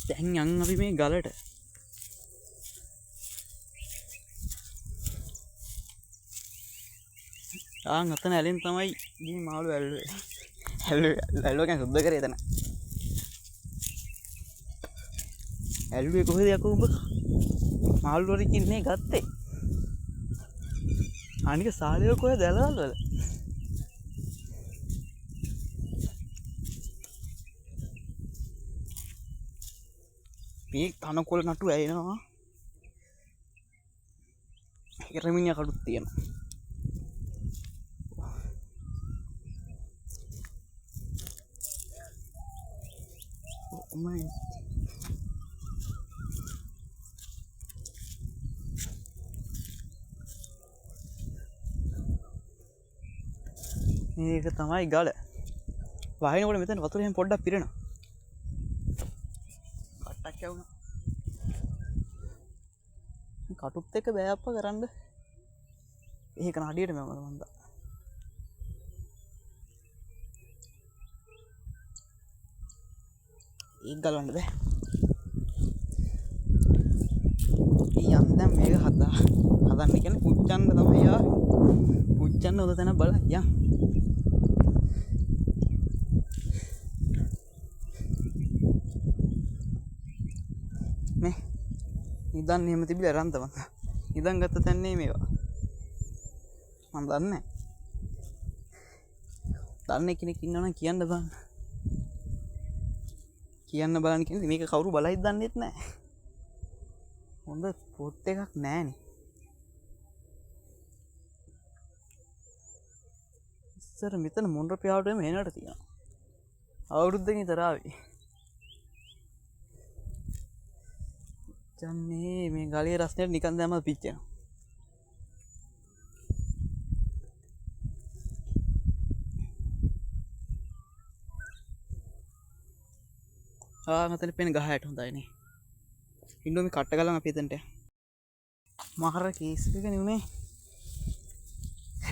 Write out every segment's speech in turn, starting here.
දැන් යන් අපි මේ ගලට අතන ඇලෙන් තමයි ගිහින් මාළු ඇල්ලුවේ කියන්නේ සුද්ධ කරේ එතන. ඇල්ලුවේ කොහෙද යකෝ උඹ? මාළු වලින් ඉන්නේ ගත්තේ. අනික සාලිය කොහෙද ඇලවල වල? මේ තනකොළ නටු ඇයෙනවා. එරමිනියා කඩුත් තියෙනවා. මේක තමයි ගල. වහිනකොට මෙතන වතුර එහෙම පොඩ්ඩක් පිරෙනවා. කට්ටක් යවුණා. කටුත් එක්ක බෑ අප්පා කරන්න. ඒක නඩියට මම මන්ද. ඒක ගලවන්න බෑ. යම් දැන් මේක හදන්න කියන්නේ පුච්චන්න තමයි යාවේ. පුච්චන්න හොඳ තැන බලන්න යම්. මේ ඉදන් එහෙම තිබිලා රන් තමයි. ඉදන් ගත්ත තැන්නේ මේවා. මම දන්නේ නැහැ. දන්නේ කෙනෙක් ඉන්නවනම් කියන්න බෑ. කියන්න බලන්න කියන්නේ මේක කවුරු බලයිද දන්නෙත් නැහැ. හොඳ පොත් එකක් නැහනේ. ඉස්සර මෙතන මොණර පියාවටම එනකට තියෙනවා. අවුරුද්දකින් විතර ආවේ. ජන්නේ මේ ගලේ රස්නේට නිකන් දැම්මම පිච්චෙනවා. මෙතන පේන ගහ හැට හොඳයි නේ. ඉන්ඩෝමි කට්ට ගලන් අපි එතනට. මහර කේස් එක නෙමෙයි.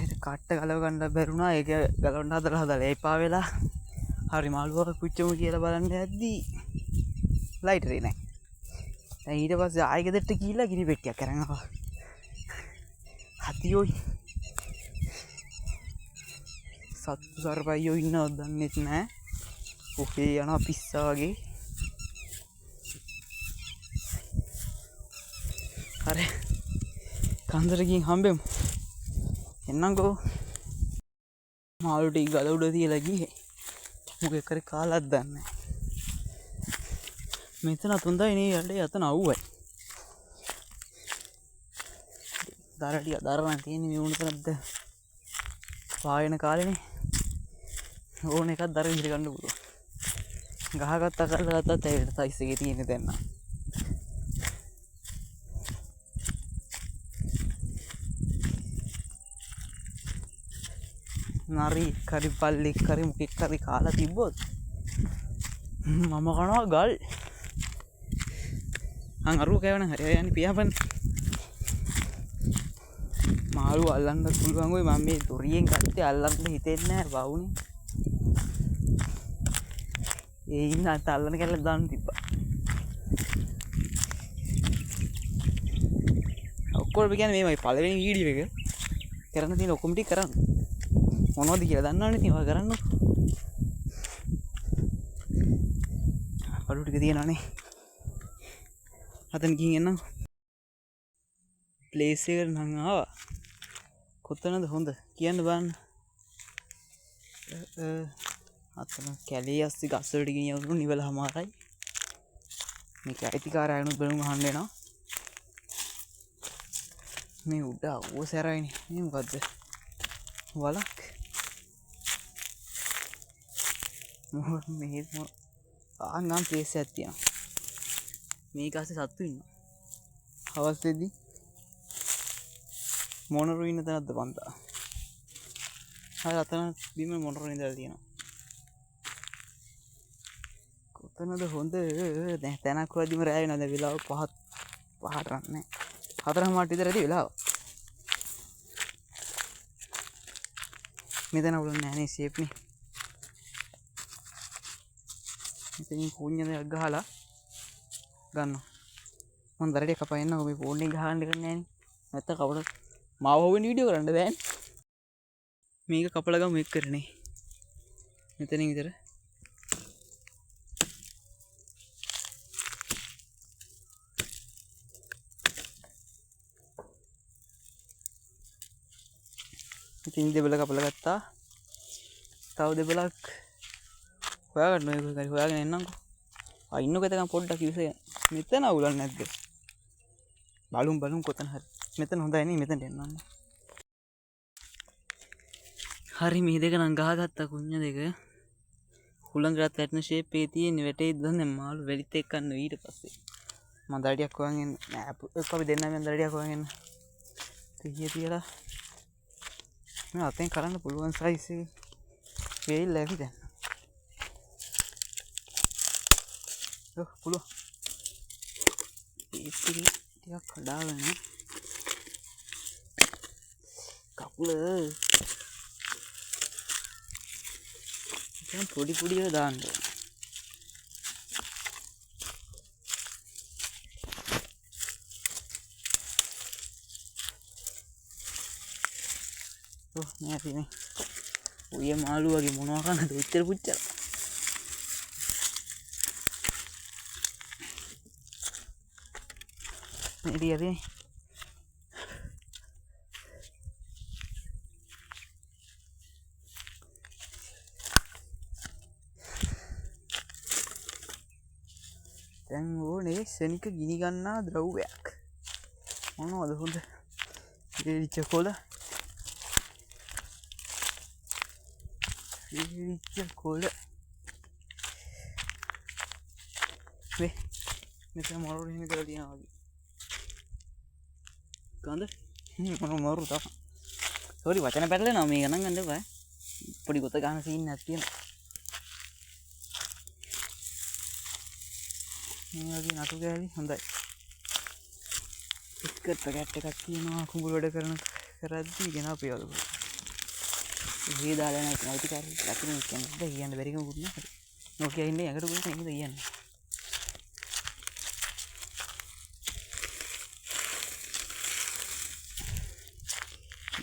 ඒක කට්ට ගලව ගන්න බැරුණා. ඒක ගලවන්න හදලා එපා වෙලා. හරි මාළුවක් පුච්චමු කියලා බලන්න යද්දී ලයිටරේ නැහැ. දැන් ඊට පස්සේ ආයෙ ගෙදරට ගිහිල්ලා ගිනි පෙට්ටියක් අරන් ආවා. හතියෝයි. සත්තු සර්පයියෝ ඉන්නවද දන්නෙත් නැහැ. ඔකේ යනවා පිස්සා වගේ. හරි. කන්දර ගිහින් හම්බෙමු. එන්නම්කෝ. මාළු ටික ගල උඩ තියලා ගියේ. මොකෙක් කරේ කාලක් දන්නේ නැහැ. මෙතන තුන්දයි නේ යන්නේ යතන අවුවයි. දරටිය දරවන්න තියෙන්නේ මේ උණු තනක්ද පායන කාලේනේ. ඕන එකක් දර විහිර ගන්න පුළුවන්. ගහකට අකල්ලා ගත්තත් ඒ සයිස් එකේ තියෙන දැන් නම්. නරි කරි පල්ලි කරි මොකෙක් කරි කාලා තිබ්බොත් මම කනවා ගල්. අරු කෑවන හරි යන්නේ පියාපන්. මාළු අල්ලන්න පුළුවන් ඔය මම මේ දොරියෙන් ගත්තේ අල්ලන්න හිතෙන්නේ නැහැ වවුනේ. ඒ ඉන්න අල්ලන කැල්ල දාන්න තිබ්බා. ඔක්කොම කියන්නේ මේමයි පළවෙනි වීඩියෝ එක කරන්න තියෙන ඔක්කොම ටික කරන්න. මොනවද කියලා දන්නවනේ ඉතින් ඔය කරන්න. අලු ටික තියෙනවානේ. අතන ගිහින් එන්න. ප්ලේස් එකට නම් ආවා. කොතනද හොඳ කියන්න බලන්න. අතන කැලේ ඇස්සේ ගස් වලට ගෙනියවුණු නිවල හමාරයි. මේක අයිතිකාරයනුත් බලමු අහන්න එනවා. මේ උඩ ඕ සැරයිනේ. මේ මොකද්ද? වලක්. මොහොත මේ ආන්නම් ප්ලේස් එකක් තියෙනවා. මේක ඇස්සේ සත්තු ඉන්නවා. හවස් වෙද්දි මොනරු ඉන්න තැනක්ද බන්දා. හරි අතන බිම මොනරු ඉඳලා තියෙනවා. කොතනද හොඳ දැන් තැනක් හොයද්දිම රැ වෙනවා. දැන් වෙලාව 5ට රන්නේ. 4:00 විතර ඇති වෙලාව. මෙතන උලන්නේ නැහැ නේ ෂේප් නේ. මෙතනින් කුණ්‍ය දෙයක් ගහලා ගන්න මම දරටිය කපන්න ඔබ ෆෝන් එක ගහන්න කරන්නේ නැත්නම් කවුරුත් මාව හොවෙන් වීඩියෝ කරන්න බෑනේ මේක කපලා ගමු එක් කරනේ මෙතනින් විතර ඉතින් දෙබල කපලා ගත්තා තව දෙබලක් හොයාගන්න ඕනේ කොහේ හොයාගෙන එන්නම්කෝ ඉන්නකෝ එතකන් පොඩ්ඩක් ඉවසය මෙතන අවුලක් නැද්ද බලමු කොතන හරි මෙතන හොඳයි නේ මෙතනට එන්නම් හරි මේ දෙක නම් ගහගත්තා කුඤ්ඤ දෙක හුලංගරත් වැටෙන ෂේප් එකේ තියෙන වැටේද දන්නේ මාළු වෙලිත් එක්ක ගන්න ඊට පස්සේ මම දරටියක් හොයන් එන්න නෑ එක්ක අපි දෙන්නම මම දරටියක් හොයන් එන්න තිය තියලා මම අතෙන් කරන්න පුළුවන් සයිස් එක වේල් ඇවි දැන් පුළුවන් ඉතිරි ටිකක් කඩාගෙන කකුල දැන් පොඩි පොඩිව දාන්න නෑ තියෙන්නේ ඔය මාළු වගේ මොනවා කරන්නද උච්චර පුච්චර Ini dia දැන් ඕනේ සෙනික ගිනි ගන්නා ද්‍රව්‍යයක් මොනවද හොඳ ඉරිච්ච කොළ මේ මෙතන මොරොර හිමි කරලා තියනවා වගේ ගඳ මොරු තමයි සෝරි වචන පැටලෙනවා මේ ගණන් ගන්න එපා පොඩි ගොත ගන්න සීන් එකක් තියෙනවා මේ වගේ නටු ගෑවි හොඳයි එක්කට පැකට් එකක් තියෙනවා කුඹුර වැඩ කරද්දී ගෙන අපේ වල මේ දාලා නැහැ නයිතිකාරී ලකුණු කියන්න බැරි කමකුත් නැහැ නෝකියා ඉන්නේ යකට ගොඩ නේද කියන්නේ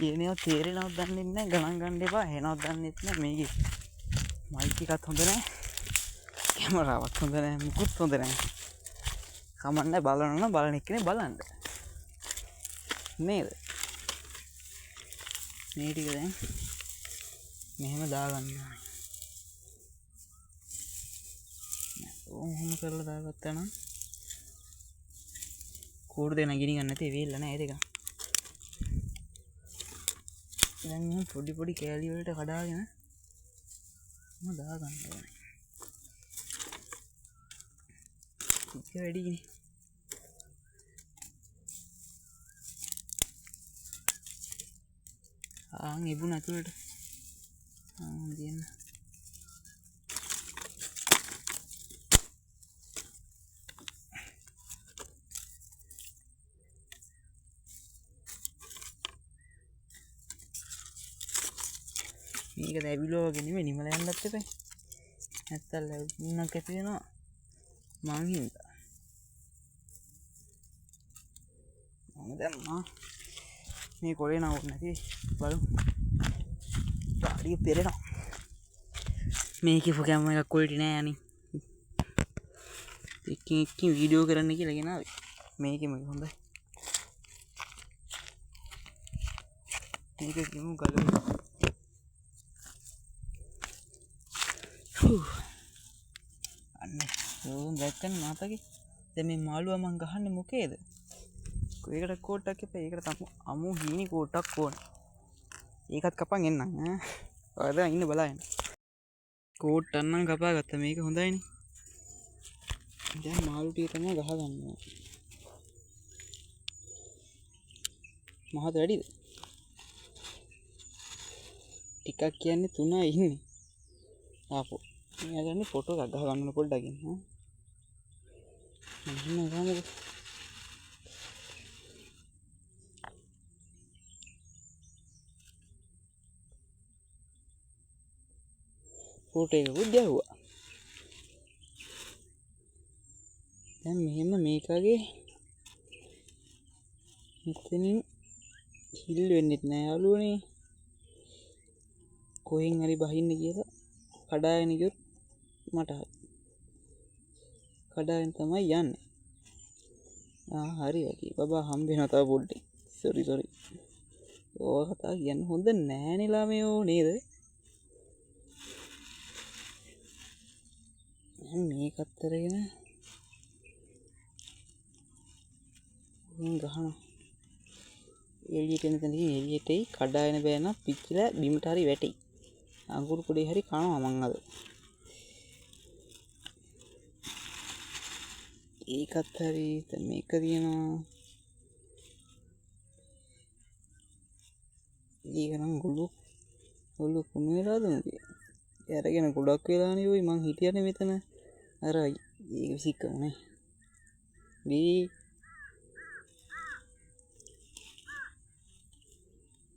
ඒනවත් තේරෙනවත් දන්නේ නැහැ ගණන් ගන්න එපා එනවත් දන්නෙත් නැහැ මේකේ මයික් එකත් හොඳ නැහැ කැමරාවක් හොඳ නැහැ මුකුත් හොඳ නැහැ කමන්නේ බලන්න නම් බලන එක්කනේ බලන්න නේද මේ ටික දැන් මෙහෙම දාගන්න ඕම කරලා දාගත්තා නම් කෝඩ් දෙක නගින්න ගන්න නැති වෙilla නෑ ඒ දෙක දැන් මම පොඩි පොඩි කෑලි වලට කඩාගෙන මම දාගන්න ඕනේ ඒක වැඩිනේ ඉබුණ ඇතුළට දියන්න මේක දැවිලෝ වගේ නෙමෙයි නිමල යන්නත් එපා නැත්තම් ලැබුණක් ඇති වෙනවා මං හින්දා මම දැම්මා මේ කොලේ නවුත් නැති බලමු ගාඩිය පෙරෙනවා මේකේ ෆොකෑම එකක් ක්වොලිටි නෑ අනේ එකකින් වීඩියෝ කරන්න කියලා ගෙනාවේ මේකෙම හොඳයි මේක කිමු ගලුයි අන්න ඕන් දැක්කනේ මාතගේ දැන් මේ මාළුවා මං ගහන්නේ මොකේද ඒකට කෝට්ටක් එපා ඒකට තමයි අමු හීනි කෝට්ටක් ඕන ඒකත් කපන් එන්නම් ඈ ඔය ඉන්න බලන්න කෝට්ටක් නම් කපා ගත්තා මේක හොඳයිනේ දැන් මාළු ටික තමයි ගහ ගන්න මහත වැඩිද ටිකක් කියන්නේ 3 ඉන්නේ ආපෝ මේ ගන්නේ ෆොටෝ එකක් ගහ ගන්න පොඩ්ඩකින් මම ගහමුකෝ ෆෝටෝ එකකුත් ගැහුවා දැන් මෙහෙම මේකගේ මෙතනින් හිල් වෙන්නෙත් නෑ යාළුවනේ. කොහෙන් හරි බහින්න කියලා කඩාගෙන ගියොත් මට කඩාගෙන තමයි යන්නේ. හරි වැඩි බබා හම්බ වෙනවා තව පොඩ්ඩේ. සෝරි. ඕවා කතා කියන්න හොඳ නෑනේ ළමයෝ නේද? මේක අත්තරගෙන ගහනවා. එළියට එන තැනකින් එළියටයි කඩාගෙන බෑන පිච්චිලා බිමට හරි වැටෙයි. අඟුරු පොඩි හරි කනවා මං අද. ඒකත් හරි දැන් මේක දිනනවා. ඒක නම් ගොළු කුණු වෙලාද නේ. අරගෙන ගොඩක් වෙලානේ ওই මං හිටියනේ මෙතන. අර ඒක විසිකමනේ.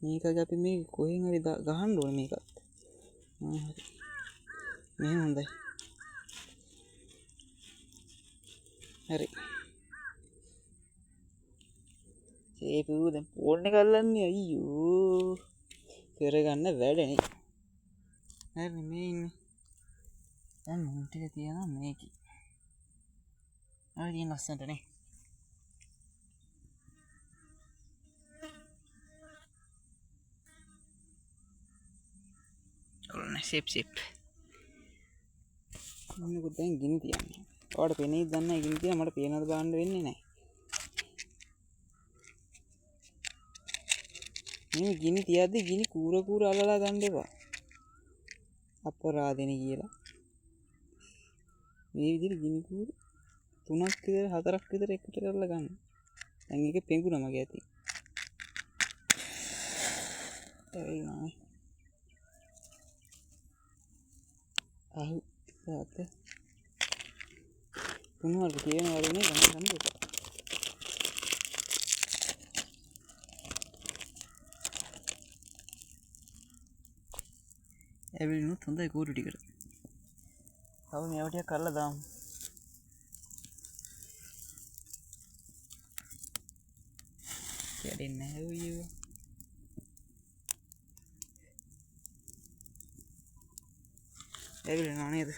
මේක අපි මේ කොහෙන් හරි ගහන්න ඕනේ මේකත්. හරි. මේ හොඳයි. හරි. ඒපු දැන් ෆෝන් එක අල්ලන්නේ අයියෝ. කරගන්න වැඩනේ. හරි මේ ඉන්නේ. දැන් මොන් ටික තියනවා මේකේ. හරි ඉන්න ලස්සනටනේ. සිප් මොනකද දැන් ගිනි තියන්නේ. ඔයාලට පේන්නේ දන්නේ ගිනි තියන මට පේනවද බලන්න වෙන්නේ නැහැ. මේ ගිනි තියද්දි ගිනි කූර අල්ලලා ගන්න එපා. අපරාධෙනේ කියලා. මේ විදිහට ගිනි කූර 3ක් විතර 4ක් විතර එකට කරලා ගන්න. දැන් ඒක පෙඟුනා මගේ ඇති. ඒ නෑ. අහු තාත. තුනවල කියන වරුනේ ගන්න එපා. ඇවිල්නුත් හොඳයි කූරු ටිකට. තව මේව ටික කරලා දාමු. කැඩෙන්නේ නැහැ ඔයෝ. ඇවිල්ලා නේද?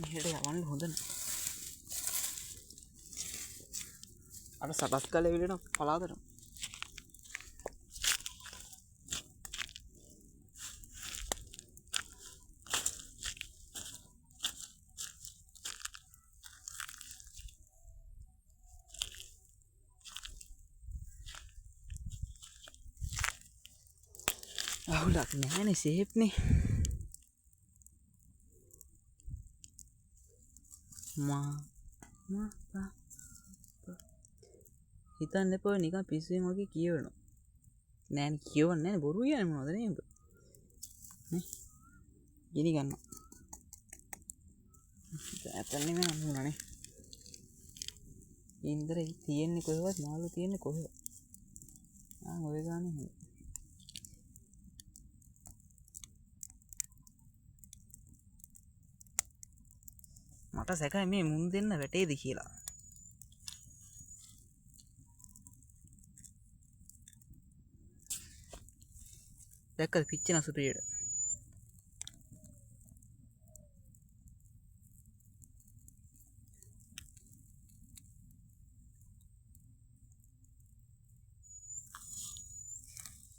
මෙහෙට යවන්න හොඳ නෑ. අර සටස් කාලේ විලන පලාතට. අවුලක් නෑනේ සේෆ්නේ. හිතන්න එපා නිකන් පිස්සුවෙන් වගේ කියවනවා. නෑනේ කියවන්නේ නෑනේ බොරු කියන්නේ මොනවද නේ උඹ? නේ? ගිනි ගන්නවා. ඇත්තනේ මම නෝනනේ. ඉන්දරේ තියෙන්නේ කොහෙවත් මාළු තියෙන්නේ කොහෙවත්. ඔය ගානේ හොඳ. මට සැකයි මේ මුන් දෙන්න වැටේද කියලා. දැක්කද පිච්චෙන සුපිරියට.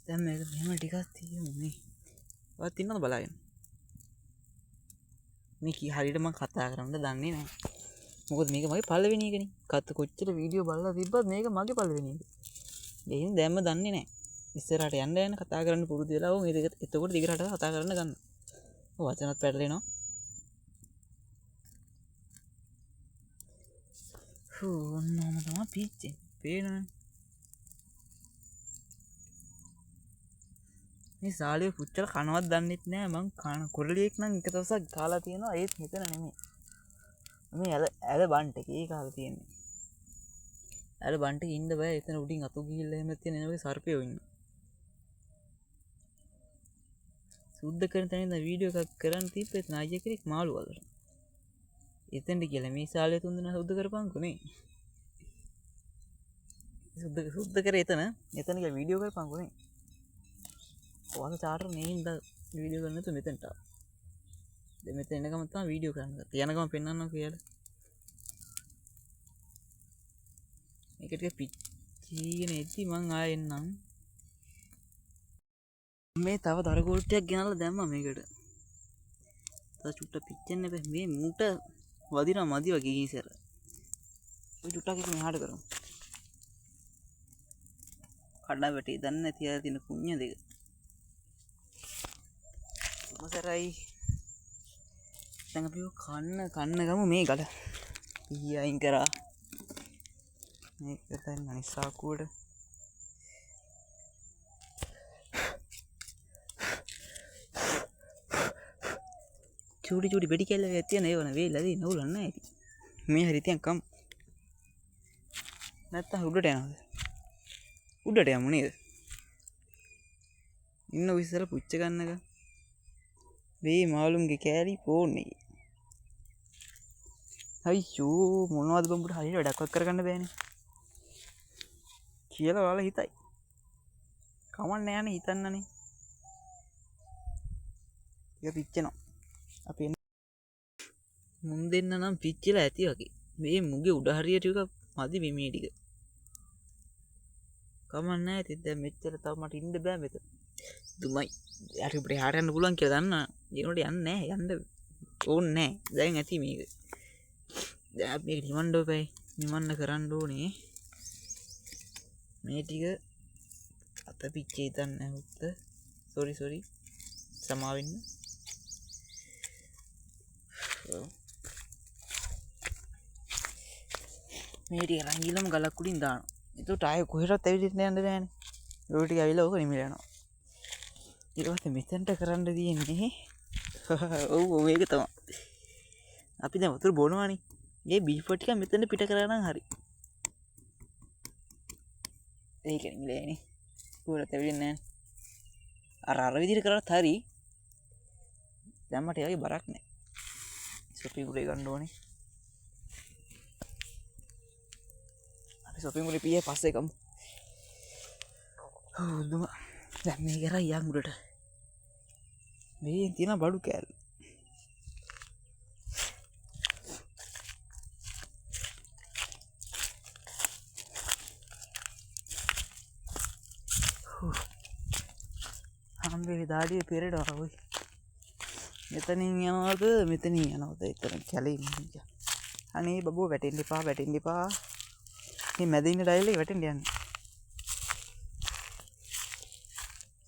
දැන් මේක මෙහෙම ටිකක් තියෙමු නේ. ඔයත් ඉන්නවද බලාගෙන? මේ කී හරියට මම කතා කරන්න දන්නේ නැහැ. මොකද මේක මගේ පළවෙනි එකනේ. කොච්චර වීඩියෝ බලලා තිබ්බත් මේක මගේ පළවෙනි එක. ඒ හින්දා දැම්ම දන්නේ නැහැ. ඉස්සරහට යන්න කතා කරන්න පුරුදු වෙලා ඕ මේක එතකොට දිගට කතා කරන්න ගන්න. ඔය වචනත් පැටලෙනවා. ඔන්නම තමයි පිච්චෙන්නේ. පේනවනේ. මේ සාලිය පුච්චල කනවත් දන්නෙත් නෑ මං කන කුරලියෙක් නම් එක දවසක් කාලා තියෙනවා ඒත් මෙතන නෙමෙයි. මේ ඇල බන්ට් එකේ කාලා තියෙන්නේ. ඇල බන්ට් එකේ ඉන්න බෑ එතන උඩින් අතු ගිහිල්ලා එහෙම තියෙන එනවාගේ සර්පයෝ ඉන්නවා. සුද්ධ කරන තැන ඉඳන් වීඩියෝ එකක් කරන්න තිබ්බෙත් නායක කෙනෙක් මාළු වලට. එතෙන්ට කියලා මේ ශාලය තුන් දෙනා සුද්ධ කරපන්කෝ නේ. සුද්ධ කරේ එතන කියලා වීඩියෝ කරපන්කෝ නේ. ඔයාලා චාටර් නේ ඉඳන් වීඩියෝ කරන්න තු මෙතෙන්ට ආවා. දැන් මෙතන එනකම තමයි වීඩියෝ කරන්න ගත්තා. යනකම පෙන්නන්නම් කියලා. මේක ටික පිච්චීගෙන එද්දි මං ආයෙ එන්නම්. මේ තව දර කෝට්ටයක් ගෙනල්ලා දැම්මා මේකට. තව චුට්ට පිච්චෙන්න බෑ. මේ මුට වදිනා මදි වගේ ගිහිසර. ඔය චුට්ටක් එක මෙහාට කරමු. කඩා වැටේ දන්නේ නැති අය තියෙන කුණ්‍ය දෙක. මොසරයි. දැන් අපි කන්න ගමු මේ ගල. ඊ අයින් කරා. මේක දැන් අනිසාකුවට චූටි බෙඩි කැල්ල තියෙන ඒවන වේලදී නවුලන්නේ නැහැ ඉතින්. මේ හරි තියන් කම්. නැත්තම් උඩට යනවද? උඩට යමු නේද? ඉන්න විශ්සර පුච්ච ගන්නක. මේ මාළුන්ගේ කෑලි පෝන්නේ. අයියෝ මොනවද බඹුට හරියට වැඩක්වත් කරගන්න බෑනේ. කියලා ඔයාලා හිතයි. කමන්නේ යන්නේ හිතන්නනේ. ඒක පිච්චෙනවා. අපි මුන් දෙන්න නම් පිච්චිලා ඇති වගේ. මේ මුගේ උඩ හරියට ටික මදි මේ ටික. කමන්නේ නැහැ ඉතින් දැන් මෙච්චර තව මට ඉන්න බෑ මෙතන. දුමයි. යාට උඩට යන්න පුළුවන් කියලා දන්නා. ඒනොට යන්නේ නැහැ. යන්න ඕනේ නැහැ. දැන් ඇති මේක. දැන් මේක නිවන්න ඕපේ. නිවන්න කරන්න ඕනේ. මේ ටික අත පිච්චේ දන්නේ නැහැ උත්ත. සෝරි. සමාවෙන්න. මේ ටික රංගිලම ගලක් උඩින් දානවා. එතකොට ආයෙ කොහෙටවත් ඇවිදින්න යන්න බෑනේ. ඔය ටික ඇවිල්ලා ඕක නිමිල යනවා. ඊට පස්සේ මෙතෙන්ට කරන්න තියෙන්නේ ඔව් මේක තමයි. අපි දැන් වතුර බොනවානේ. මේ බීෆ් ටික මෙතෙන්ට පිට කරා නම් හරි. ඒක නිමිලේනේ. කොහෙටවත් ඇවිදින්නේ නැහැ. අර විදිහට කරාත් හරි. දැන් මට ඒවගේ බරක් නැහැ. shopping උඩේ ගන්න ඕනේ. අපි shopping උඩේ පියේ පස්සේ ගමු. දුම. දැන් මේ කරා යන් උඩට. මේ තියෙන බඩු කෑල්ල. හම්බේ දාඩිය පෙරේනවා ඔයි. මෙතනින් යනවද මෙතනින් යනවද එතන කැලේ ඉන්න. අනේ බබුව වැටෙන්න එපා. මේ මැද ඉන්න ඩයල් එක වැටෙන්න යන්නේ.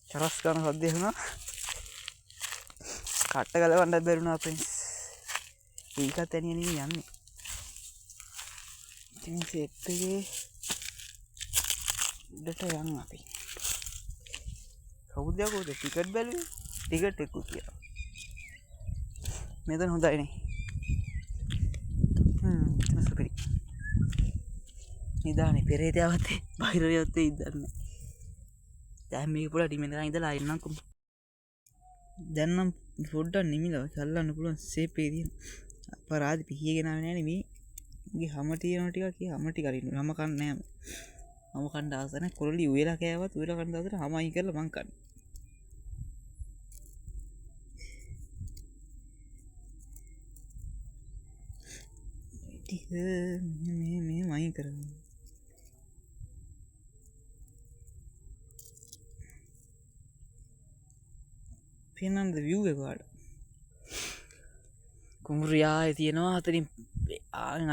චරස් ගන්න සද්ද එනවා. කට්ට ගලවන්න බැරුණා ප්‍රින්ස්. ඒකත් ඇනිය නෙමෙයි යන්නේ. ඉතින් සෙට් එකේ උඩට යන්න අපි. කවුද යකෝද ටිකට් බැලුවේ? ටිකට් එක කියලා. මෙතන හොඳයිනේ. සුපිරි. නිදානේ පෙරේතයවත් බාහිරයවත් ඉඳන්නේ. දැන් මේක පොඩ්ඩක් ඩිමෙන් ගන්න ඉඳලා ආයෙත් නම් කොම්. දැන් නම් පොඩ්ඩක් නිමිලා සල්ලන්න පුළුවන් සේප් එකේ තියෙන. අපරාධ පිහියගෙන ආවේ නෑනේ මේ. උගේ හැම තියෙනවා ටිකක් කී හැම ටික අරින්න. හැම කන්නේ නෑ. මම කන්න ආස නැහැ. කොරළි උයලා කෑවත් උයලා කන්න දාතර හැම අයින් කරලා මං කන්නේ. ටික මේ මයින් කරගන්න. පේනන්ද view එක වල. කුඹුරියායේ තියෙනවා අතරින්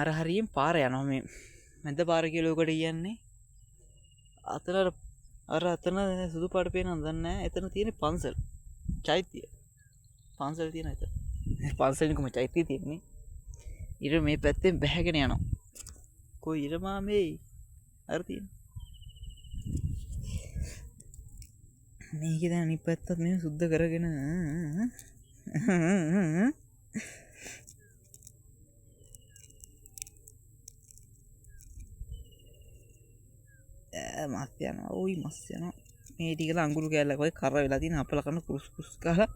අර හරියෙන් පාර යනවා මේ. මැද පාර කියලා උකට කියන්නේ. අතන අර අතන සුදු පාට පේනවද දන්නේ නැහැ. එතන තියෙන පන්සල්. චෛත්‍ය. පන්සල් තියෙන එතන. පන්සලෙන් කොහොම චෛත්‍ය තියෙන්නේ. ඊට මේ පැත්තෙන් බැහැගෙන යනවා. කොයි ඉරමා මේ අර තියෙන. මේක දැන් අනිත් පැත්තත් මේ සුද්ධ කරගෙන මස් යනවා. ওই මස් යනවා. මේ ටික අඟුරු කෑල්ලක් වගේ කර වෙලා තියෙන අපල කරන කුරුස් කුරුස් ගහලා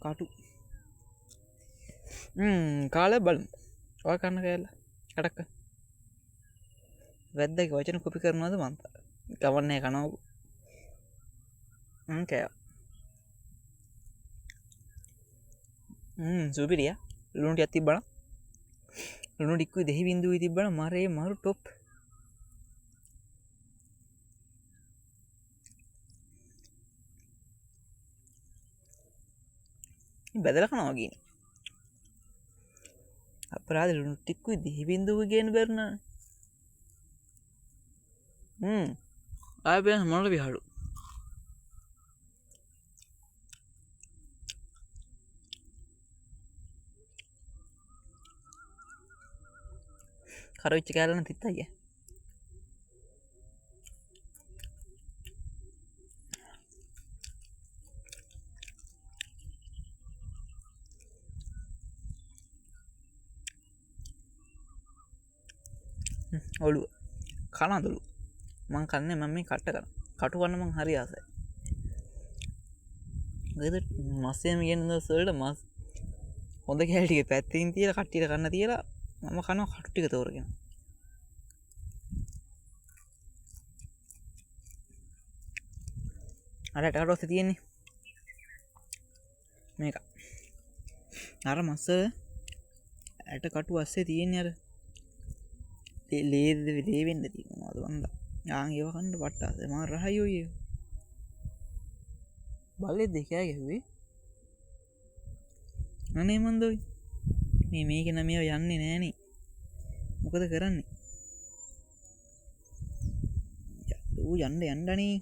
කටු කාලේ බලමු ඔය කන්න කෑල්ල කඩක්ක වැද්දගේ වචන කොපි කරනවද මන්ත ගවන්නේ කනවා කෑවා සුපිරිය ලුණු ටිකක් තිබ්බනම් ලුණු ටිකුයි දෙහි බින්දුවයි තිබ්බනම් මරේ මරු ටොප් බැදලා කනවා වගේ අපරාධ ලුණු ටිකුයි දෙහි බින්දුවයි ගේන්න බැරි නා ආය බෑන මොනවද විහාරු කරවිච්ච කෑල්ලන තිත්තයිය ඔලුව කනදලු මං කන්නේ මම මේ කට්ට කරන කටු වන්න මං හරි ආසයි මස්සයම ගෙන්න්න සල්ට මස් හොඳ කෑල්ටික පැත්තින් තියල කට්ටිට කන්න තියලා මම කනවා කටු ටික තෝරගෙන අරට අටොස්ස තියෙන්නේ මේක අර මස්ස ඇට කටු අස්සේ තියෙන්නේ අර ලේද ලේවෙන්න තිීමවාද වන්ද යාන් ඒවකන්න පට්ටාද ම රහයෝය බලෙ දෙකෑ ගැහුවේ අනේ මන්දොයි මේක නම යන්නේ නෑනේ මොකද කරන්නේ ඌ යන්න යන්ඩනේ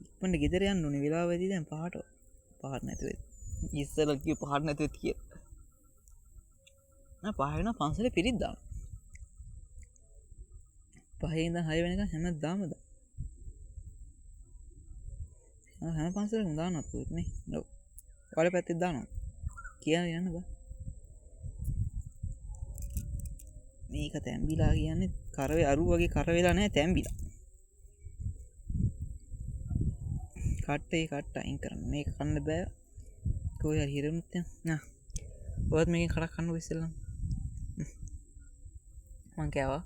ඉක්මට ගෙදර යන්න ඕනේ වෙලාවදී දැන් පහට පහට නැතුව ඉස්සල කිය පහට නැතුව කිය පහන පන්සල පිරිද්දා පහේද හය වෙනක හැම දාමද හැම පන්සල හොදානත්තුත්නේ නො වල පැත්ති දානවා කියන යන්න බ මේක තැම්බිලා කියන්නේ කරවේ අරු වගේ කරවෙලා නෑ තැම්බිලා කට්ටේ කට්ට අයින් කරන්න මේ කන්න බෑ කොය හිරමුත්ත ඔත් මේක කඩක් කන්නු විස්සල්ලම් මං කෑවා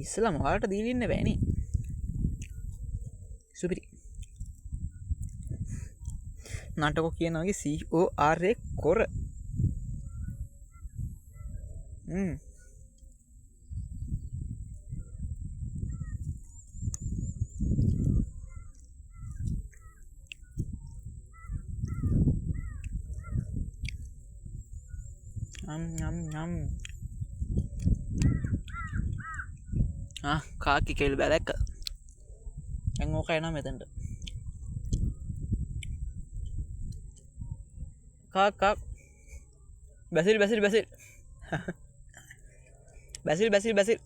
ඉස්සලා මවාට දීලින්න බෑනේ සුපිරි නටකො කියනගේ CORA කොර නම් කාකි කෙල් බැලැක්ක ඇංෝකයි නම් මෙතැන්ට කාක් බැසිල් බැසිල් බැසිල් බැසිල් බැසිල් බැසිල්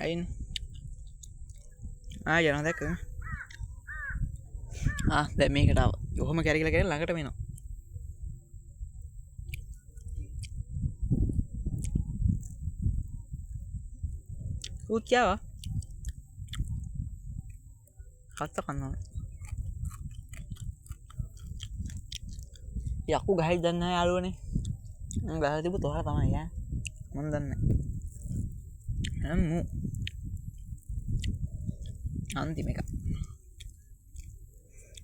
අයින් යන දැක්ක දැ මේකටාව යොහොම කැරිකල කර ළඟට වෙනවා උත්යාව කත්ත කන්නවා යකු ගහයි දන්න යාලුවනේ ගහ තිබු තොහ තමයි මොන් දන්න අන්තිම එක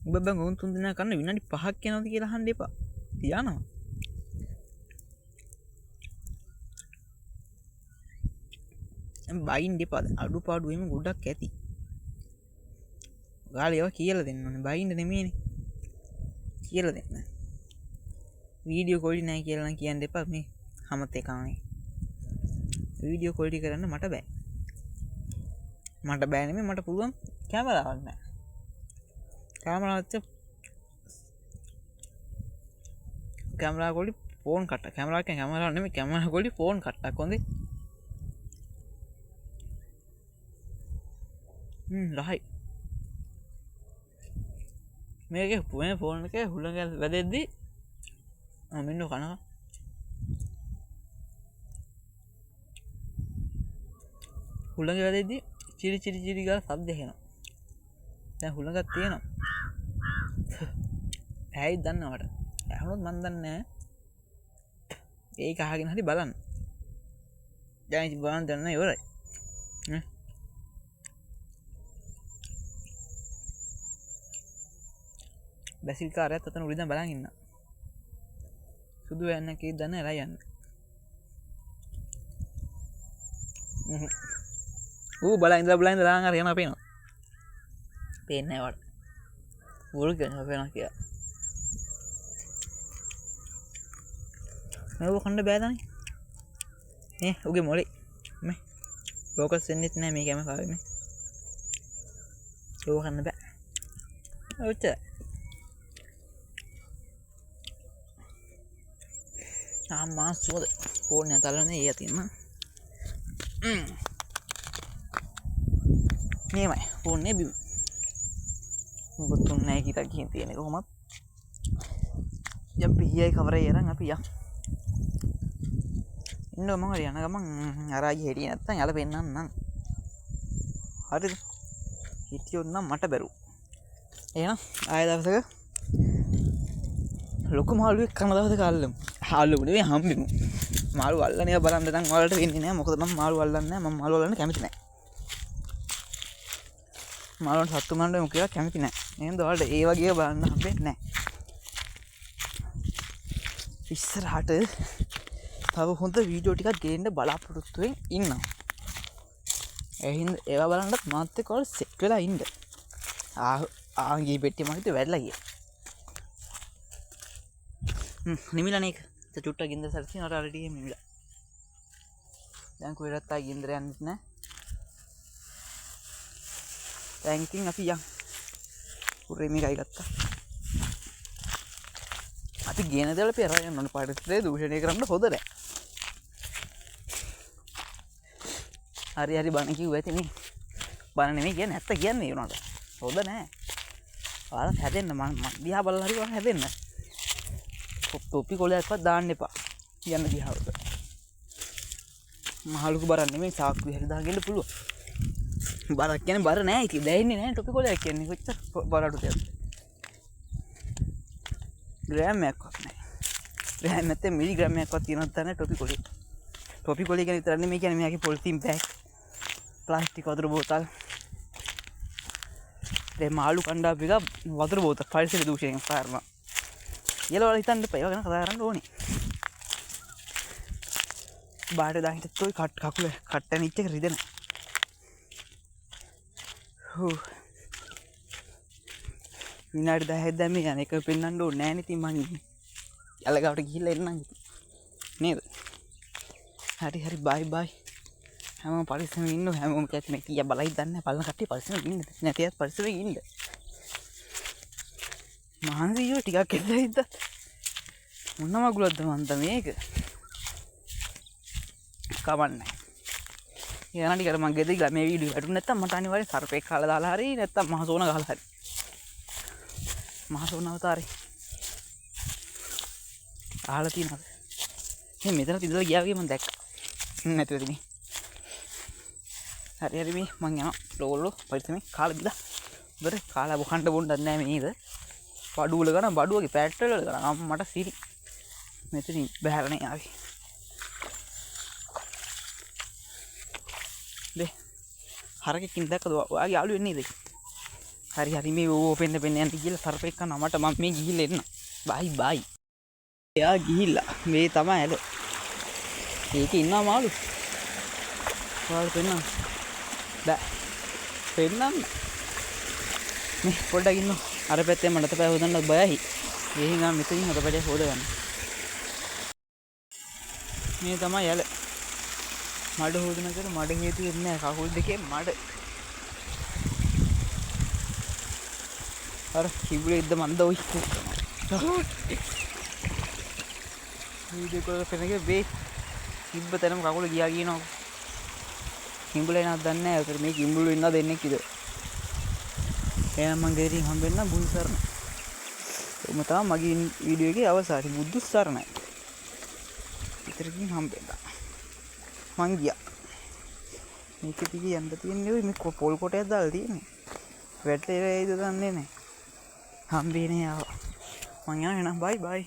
උබ ගොන් තුන් දෙනා කන්න විනාඩි 5ක් යනවද කියලා අහන්න එපා තියනවා බයින් දෙපාද අඩු පාඩුවම ගොඩක් ඇති ගාල ඒවා කියල දෙන්න ඕනේ බයින්ඩ නෙමේනේ කියල දෙන්න වීඩියෝ කොඩි නෑ කියලන කියන්න දෙපා මේ හමත් එකනේ වීඩියෝ කොඩි කරන්න මට බෑ මට බෑනම මට පුළුවන් කැමරාවන්න කෑමරාච්ච කැමරා කොඩි ෆෝන් කට කැමරාක කැමරන්නම කැමර කොඩි ෆෝන් කට්ටක් කොඳ රහයි මේක පුුවන ෆෝන් එක හුළඟ වැදෙද්දී මෙන්න කනවා හුළඟ වැදෙද්දි චිරි චිරි චිරි ගාලා ශබ්ද එනවා. දැන් හුළඟක් තියෙනවා. ඇයි දන්නවට? ඇහුනොත් මන් දන්නේ නැහැ. ඒක අහගෙන හරි බලන්න. දැන් ඉතින් බලන්න දැන් නෑ ඉවරයි. නේ? බැසිල් කාර්යයත් අතන උඩින් බලන් ඉන්න. සුදු යන්න කී දන්න එලා යන්න. බලන් ඉඳලා අර යනවා පේනවා. පේන්නේ නැහැ වට. බෝල් කරනවා පේනවා කියලා. මේව කන්න බෑදනේ. නේ උගේ මොලේ. මේ ෆෝකස් වෙන්නෙත් නැහැ මේ කැමරාවේ මේ. ඒක කන්න බෑ. ඔච්චර. මාසුවද ෆෝන් එක තලන්නේ ඒ අතින්ම මේමයි ෆෝන් එක බිම මොකද තුන්නේ කියලා කියන තියෙන කොහොමත් යම් පිහියයි කවරේ යරන් අපි යන් ඉන්න මම හරි යන ගමන් අරාජි හෙටිය නැත්තම් යාළ පෙන්නන්නම් හරිද හිටියොත් නම් මට බැරුව එහෙනම් ආයෙ දවසක ලොකු මාළුවෙක් කන දවසක අල්ලමු හාලු නෙවෙයි හම්බෙමු මාළු අල්ලන එක බලන්න නම් ඔයාලට වෙන්නේ නැහැ මොකද මම මාළු අල්ලන්නේ නැහැ මම මාළු අල්ලන්න කැමති නැහැ මාළුන්ට සත්තු මණ්ඩලෙම කියලා කැමති නැහැ එහෙනම් ඔයාලට ඒ වගේ බලන්න හම්බෙන්නේ නැහැ ඉස්සරහට තව හොඳ වීඩියෝ ටිකක් ගේන්න බලාපොරොත්තු වෙමින් ඉන්නවා එහෙනම් ඒවා බලන්නත් මාත් එක්ක ඔයාලා සෙට් වෙලා ඉන්න ආන්ගේ පෙට්ටිය මම හිතුවේ වැඩලා ගියා නිමිලනේක චුට්ටක් ගින්දර සල්සින අර අරඩියේ නිමිලා දැන් කොහෙවත් ආයි ගින්දර යන්නෙත් නැහැ දැන් ඉතින් අපි යන් උරේ මේකයි ගත්තා අපි ගේන දේවල් පෙරා යන්න ඕන පරිසරය දූෂණය කරන්න හොඳ නැහැ හරි බණ කිව්ව ඇති නේ බණ නෙමෙයි කියන්නේ ඇත්ත කියන්නේ ඒ උනාට හොඳ නැහැ ඔයාලා හැදෙන්න මම දිහා බලලා හරි ඔයාලා හැදෙන්න टोपी කොලයක්වත් දාන්න එපා යන්න දිහාවට මහලුක බරක් නෙමෙයි සාක්කු හැරි දාගෙන පුළුවන් බරක් කියන්නේ බර නෑ ඉතින් දැනෙන්නේ නෑ टोपी කොලයක් කියන්නේ කොච්චර බරටද ග්‍රෑම් එකක්වත් නෑ ග්‍රෑම් නැත්නම් මිලිග්‍රෑම් එකක්වත් තියෙනවද නැහැ टोपी කොලේ टोपी කොලේ කියන්නේ විතර නෙමෙයි කියන්නේ මෙයාගේ පොලිතින් බෑග් ප්ලාස්ටික් වතුර බෝතල් දැන් මාළු කණ්ඩායම එක වතුර බෝතල් පරිසර දූෂණයෙන් කාරණා යෙලවල හිතන්න එපා ඒවා ගැන කතා කරන්න ඕනේ බාහිර දාහිටත් ඔය කකුල කට්ටනිච්ච එක රිදෙන විනාඩි 10ක් දැන් මේ යන එක පෙන්වන්න ඕනේ නෑ නේ ඉතින් මං යලගාවට ගිහිල්ලා එන්නම් නේද හරි බයි හැමෝම පරිස්සමෙන් ඉන්න හැමෝම කැත් මේ කීය බලයි දන්නේ බලන කට්ටිය පරිස්සමෙන් ඉන්න නැතිවත් පරිස්සමෙන් ඉන්න මහන්සියෝ ටිකක් එන්න හින්ද මොන මගුලක්ද මන්ද මේක කවන්නේ යන ටිකට මම ගෙදර ගිහලා මේ වීඩියෝ වැටුනේ නැත්තම් මට අනිවාර්යෙන් සර්පෙක් කාලා දාලා හරි නැත්තම් මහසෝන ගහලා හරි මහසෝන අවතාරේ අහලා තියෙනවද මේ මෙතන ඉඳලා ගියා වගේ මම දැක්කා නැතුවද මේ හරි මේ මං යනවා ලෝල්ලෝ පරිස්සමෙන් කාලා බිලා බර කාලා බොකන්න බොන්නත් නැහැ මේ නේද බඩුවල ගන්න බඩුවගේ පැට්ටල් වල ගන්න මට සිරි මෙතනින් බහැරනේ ආවේ දේ හරකකින් දැක්කද ඔයාගේ යාළුවෙ නේද හරි මේ ඕපෙන්න යන්න ගිහලා සර්පෙක් කනවා මට මම මේ ගිහිල්ලා එන්න බයි එයා ගිහිල්ලා මේ තමයි ඇල ඒකේ ඉන්නවා මාළු ඔයාලා පෙන්නන්න බෑ පෙන්නන්න මේ පොඩ්ඩක් ඉන්න අර පැත්තේ මට තපය හොදන්නත් බයයි ගිහින් ආ මෙතනින් හදපඩේ හොද ගන්න මේ තමයි ඇල මඩ හොදන කර මඩ හේතු වෙන්නේ නැහැ කකුල් දෙකේ මඩ අර කිඹුලේ ඉද්ද මන්ද ඔයි වීඩියෝ කෝල් කරනකේ වේ කිඹ්බ තැනම කකුල ගියා කියනවා කිඹුලේ නක් දන්නේ නැහැ ඒතර මේ කිඹුලු ඉන්නවා දෙන්නේ කිද එයා මං ගෙදරින් හම්බෙන්න බුදු සරණ ඔම තමයි මගේ වීඩියෝ එකේ අවසානයේ බුදු සරණයි ඉතරකින් හම්බෙන්න මං ගියා මේක දිගේ යන්න තියෙන්නේ මේ පොල් කොටයක් දාලා තියෙන්නේ. වැටේයිද දන්නේ නැහැ. හම්බෙන්නේ ආවා. මං යනවා එහෙනම් බයි බයි.